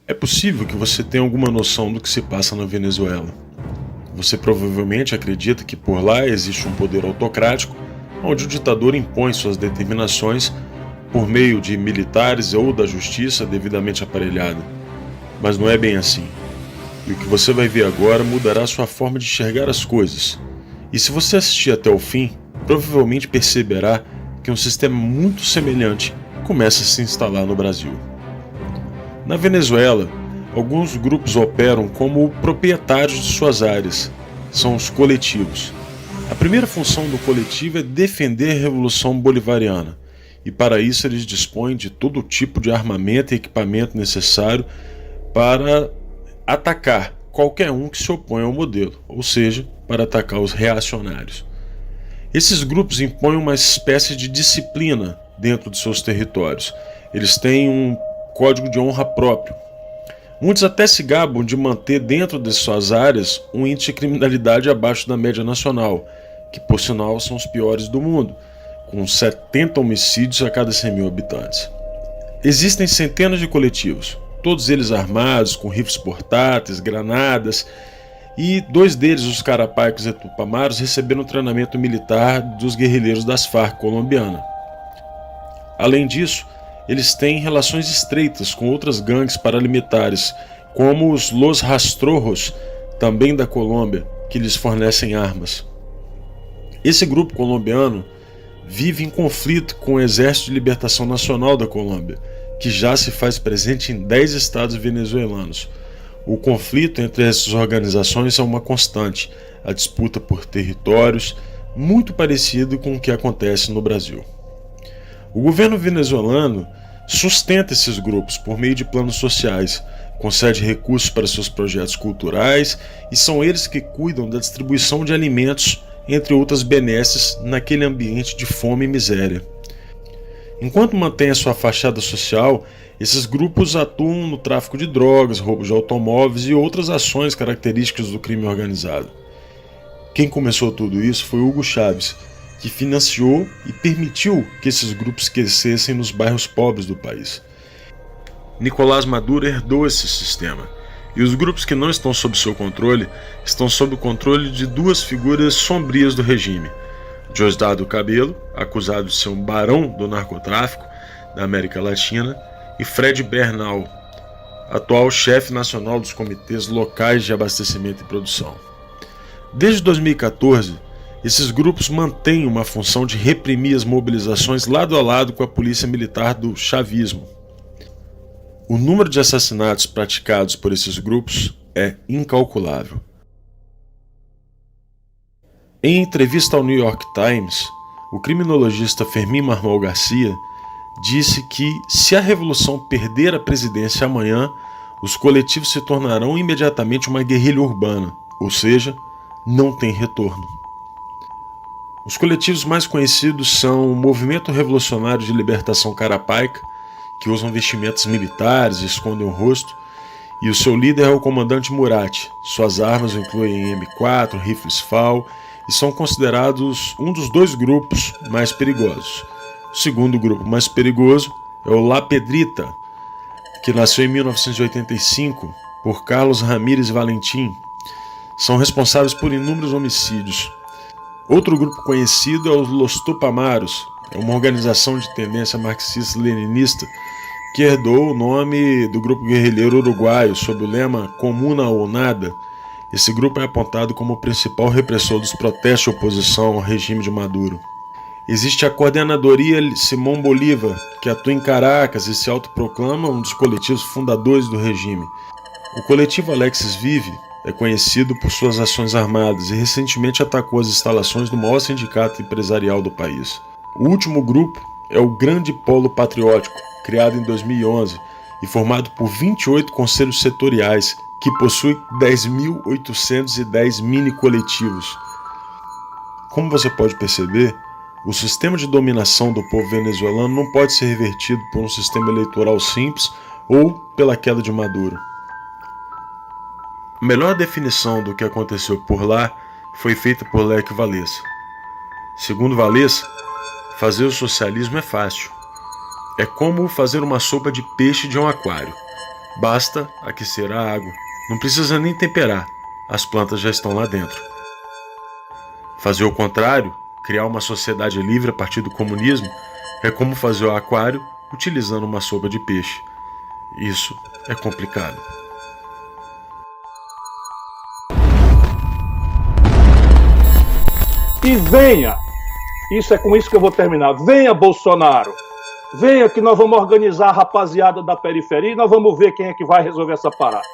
É possível que você tenha alguma noção do que se passa na Venezuela. Você provavelmente acredita que por lá existe um poder autocrático, onde o ditador impõe suas determinações por meio de militares ou da justiça devidamente aparelhada. Mas não é bem assim. E o que você vai ver agora mudará sua forma de enxergar as coisas. E se você assistir até o fim, provavelmente perceberá que um sistema muito semelhante começa a se instalar no Brasil. Na Venezuela, alguns grupos operam como proprietários de suas áreas. São os coletivos. A primeira função do coletivo é defender a Revolução Bolivariana, e para isso eles dispõem de todo tipo de armamento e equipamento necessário para atacar qualquer um que se opõe ao modelo, ou seja, para atacar os reacionários. Esses grupos impõem uma espécie de disciplina dentro de seus territórios. Eles têm um código de honra próprio. Muitos até se gabam de manter dentro de suas áreas um índice de criminalidade abaixo da média nacional, que por sinal são os piores do mundo, com 70 homicídios a cada 100 mil habitantes. Existem centenas de coletivos, todos eles armados, com rifles portáteis, granadas, e 2 deles, os Carapaicos e Tupamaros, receberam treinamento militar dos guerrilheiros das Farc colombiana. Além disso, eles têm relações estreitas com outras gangues paramilitares, como os Los Rastrojos, também da Colômbia, que lhes fornecem armas. Esse grupo colombiano vive em conflito com o Exército de Libertação Nacional da Colômbia, que já se faz presente em 10 estados venezuelanos. O conflito entre essas organizações é uma constante, a disputa por territórios, muito parecido com o que acontece no Brasil. O governo venezuelano sustenta esses grupos por meio de planos sociais, concede recursos para seus projetos culturais e são eles que cuidam da distribuição de alimentos, entre outras benesses, naquele ambiente de fome e miséria. Enquanto mantém a sua fachada social, esses grupos atuam no tráfico de drogas, roubo de automóveis e outras ações características do crime organizado. Quem começou tudo isso foi Hugo Chávez, que financiou e permitiu que esses grupos crescessem nos bairros pobres do país. Nicolás Maduro herdou esse sistema, e os grupos que não estão sob seu controle estão sob o controle de 2 figuras sombrias do regime: Diosdado Cabello, acusado de ser um barão do narcotráfico da América Latina, e Fred Bernal, atual chefe nacional dos comitês locais de abastecimento e produção. Desde 2014, esses grupos mantêm uma função de reprimir as mobilizações lado a lado com a polícia militar do chavismo. O número de assassinatos praticados por esses grupos é incalculável. Em entrevista ao New York Times, o criminologista Fermín Marmol Garcia disse que, se a revolução perder a presidência amanhã, os coletivos se tornarão imediatamente uma guerrilha urbana, ou seja, não tem retorno. Os coletivos mais conhecidos são o Movimento Revolucionário de Libertação Carapaica, que usam vestimentas militares e escondem o rosto, e o seu líder é o comandante Murat. Suas armas incluem M4, rifles FAL, e são considerados um dos 2 grupos mais perigosos. O segundo grupo mais perigoso é o La Pedrita, que nasceu em 1985 por Carlos Ramírez Valentim. São responsáveis por inúmeros homicídios. Outro grupo conhecido é os Los Tupamaros, é uma organização de tendência marxista-leninista que herdou o nome do grupo guerrilheiro uruguaio sob o lema Comuna ou Nada. Esse grupo é apontado como o principal repressor dos protestos de oposição ao regime de Maduro. Existe a Coordenadoria Simón Bolívar, que atua em Caracas e se autoproclama um dos coletivos fundadores do regime. O coletivo Alexis Vive é conhecido por suas ações armadas e recentemente atacou as instalações do maior sindicato empresarial do país. O último grupo é o Grande Polo Patriótico, criado em 2011 e formado por 28 conselhos setoriais, que possui 10.810 mini-coletivos. Como você pode perceber, o sistema de dominação do povo venezuelano não pode ser revertido por um sistema eleitoral simples ou pela queda de Maduro. A melhor definição do que aconteceu por lá foi feita por Lech Walesa. Segundo Walesa, fazer o socialismo é fácil. É como fazer uma sopa de peixe de um aquário. Basta aquecer a água, não precisa nem temperar, as plantas já estão lá dentro. Fazer o contrário, criar uma sociedade livre a partir do comunismo, é como fazer o aquário utilizando uma sopa de peixe. Isso é complicado. E venha, isso é com isso que eu vou terminar, venha Bolsonaro, venha que nós vamos organizar a rapaziada da periferia e nós vamos ver quem é que vai resolver essa parada.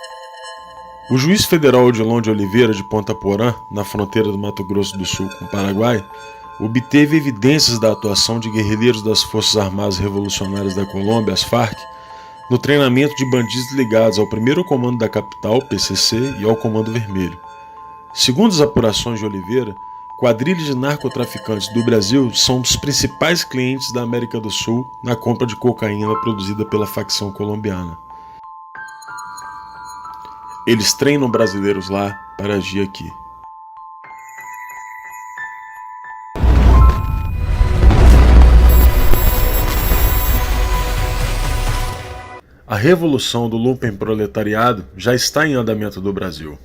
O juiz federal Odilon de Oliveira de Ponta Porã, na fronteira do Mato Grosso do Sul com o Paraguai, obteve evidências da atuação de guerrilheiros das Forças Armadas Revolucionárias da Colômbia, as FARC, no treinamento de bandidos ligados ao 1º Comando da Capital, PCC, e ao Comando Vermelho. Segundo as apurações de Oliveira, quadrilhas de narcotraficantes do Brasil são os principais clientes da América do Sul na compra de cocaína produzida pela facção colombiana. Eles treinam brasileiros lá para agir aqui. A revolução do lumpenproletariado já está em andamento no Brasil.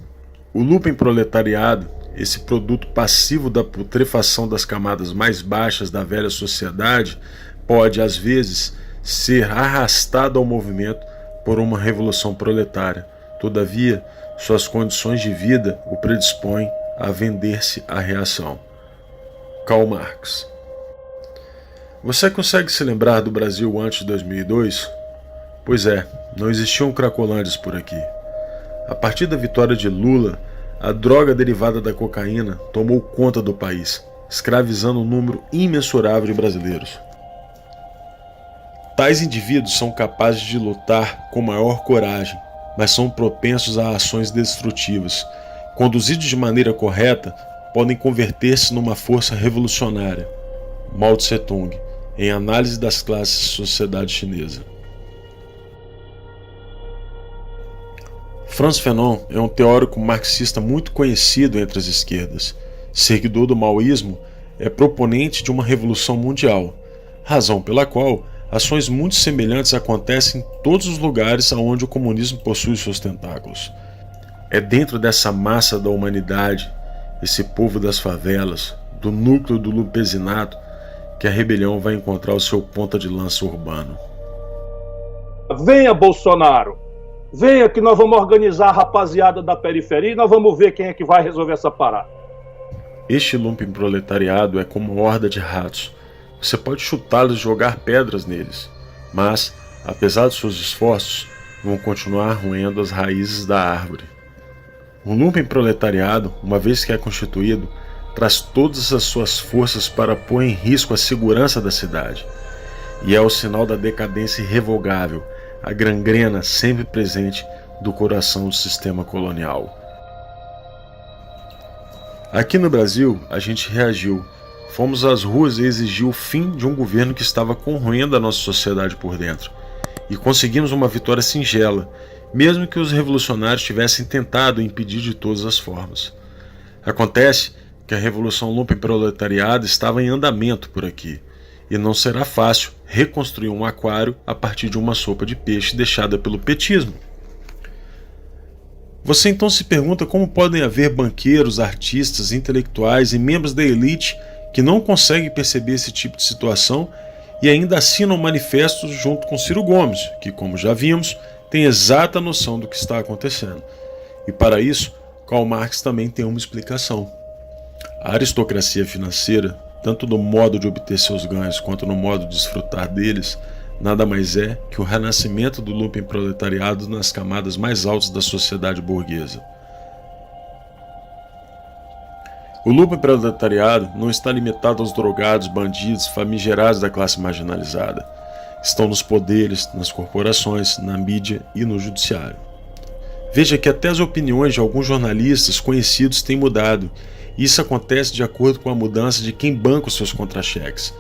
O lumpenproletariado, esse produto passivo da putrefação das camadas mais baixas da velha sociedade, pode, às vezes, ser arrastado ao movimento por uma revolução proletária. Todavia, suas condições de vida o predispõem a vender-se à reação. Karl Marx. Você consegue se lembrar do Brasil antes de 2002? Pois é, não existiam cracolândias por aqui. A partir da vitória de Lula, a droga derivada da cocaína tomou conta do país, escravizando um número imensurável de brasileiros. Tais indivíduos são capazes de lutar com maior coragem, mas são propensos a ações destrutivas. Conduzidos de maneira correta, podem converter-se numa força revolucionária. Mao Tse-tung, em Análise das Classes e Sociedade Chinesa. Frantz Fanon é um teórico marxista muito conhecido entre as esquerdas. Seguidor do maoísmo, é proponente de uma revolução mundial, razão pela qual ações muito semelhantes acontecem em todos os lugares onde o comunismo possui seus tentáculos. É dentro dessa massa da humanidade, esse povo das favelas, do núcleo do lumpesinato, que a rebelião vai encontrar o seu ponta de lança urbano. Venha Bolsonaro, venha que nós vamos organizar a rapaziada da periferia e nós vamos ver quem é que vai resolver essa parada. Este lumpenproletariado é como uma horda de ratos. Você pode chutá-los e jogar pedras neles, mas, apesar de seus esforços, vão continuar roendo as raízes da árvore. O lumpenproletariado, uma vez que é constituído, traz todas as suas forças para pôr em risco a segurança da cidade. E é o sinal da decadência irrevogável, a gangrena sempre presente do coração do sistema colonial. Aqui no Brasil, a gente reagiu. Fomos às ruas e exigiu o fim de um governo que estava corroendo a nossa sociedade por dentro. E conseguimos uma vitória singela, mesmo que os revolucionários tivessem tentado impedir de todas as formas. Acontece que a revolução lumpenproletariada estava em andamento por aqui, e não será fácil reconstruir um aquário a partir de uma sopa de peixe deixada pelo petismo. Você então se pergunta como podem haver banqueiros, artistas, intelectuais e membros da elite que não conseguem perceber esse tipo de situação e ainda assinam manifestos junto com Ciro Gomes, que, como já vimos, tem exata noção do que está acontecendo. E para isso, Karl Marx também tem uma explicação. A aristocracia financeira, tanto no modo de obter seus ganhos quanto no modo de desfrutar deles, nada mais é que o renascimento do lumpenproletariado nas camadas mais altas da sociedade burguesa. O lumpenproletariado não está limitado aos drogados, bandidos, famigerados da classe marginalizada. Estão nos poderes, nas corporações, na mídia e no judiciário. Veja que até as opiniões de alguns jornalistas conhecidos têm mudado, e isso acontece de acordo com a mudança de quem banca os seus contra-cheques.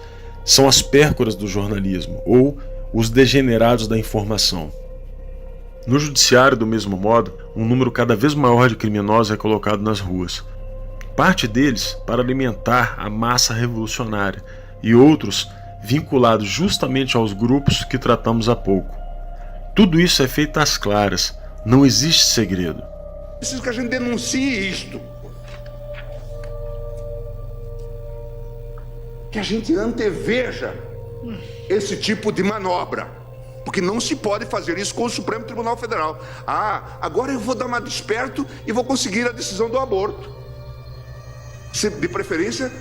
São as pércoras do jornalismo, ou os degenerados da informação. No judiciário, do mesmo modo, um número cada vez maior de criminosos é colocado nas ruas. Parte deles para alimentar a massa revolucionária, e outros vinculados justamente aos grupos que tratamos há pouco. Tudo isso é feito às claras, não existe segredo. Preciso que a gente denuncie isto. Que a gente anteveja esse tipo de manobra. Porque não se pode fazer isso com o Supremo Tribunal Federal. Agora eu vou dar uma desperto e vou conseguir a decisão do aborto. De preferência,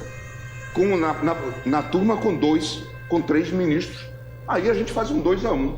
na turma com 3 ministros. Aí a gente faz um 2-1.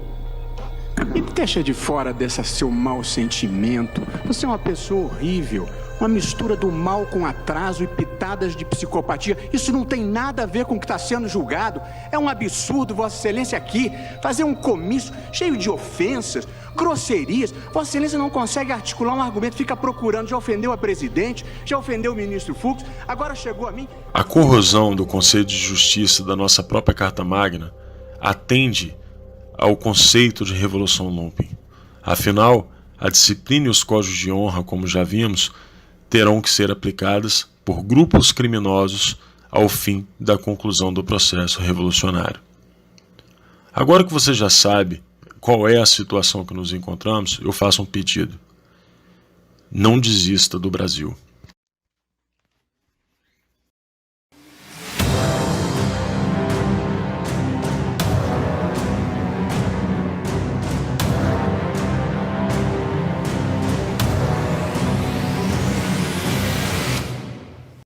E deixa de fora desse seu mau sentimento. Você é uma pessoa horrível. Uma mistura do mal com atraso e pitadas de psicopatia. Isso não tem nada a ver com o que está sendo julgado. É um absurdo, Vossa Excelência, aqui fazer um comício cheio de ofensas, grosserias. Vossa Excelência não consegue articular um argumento, fica procurando. Já ofendeu a presidente, já ofendeu o ministro Fux, agora chegou a mim. A corrosão do Conselho de Justiça da nossa própria Carta Magna atende ao conceito de Revolução Lumpen. Afinal, a disciplina e os códigos de honra, como já vimos, terão que ser aplicadas por grupos criminosos ao fim da conclusão do processo revolucionário. Agora que você já sabe qual é a situação que nos encontramos, eu faço um pedido. Não desista do Brasil.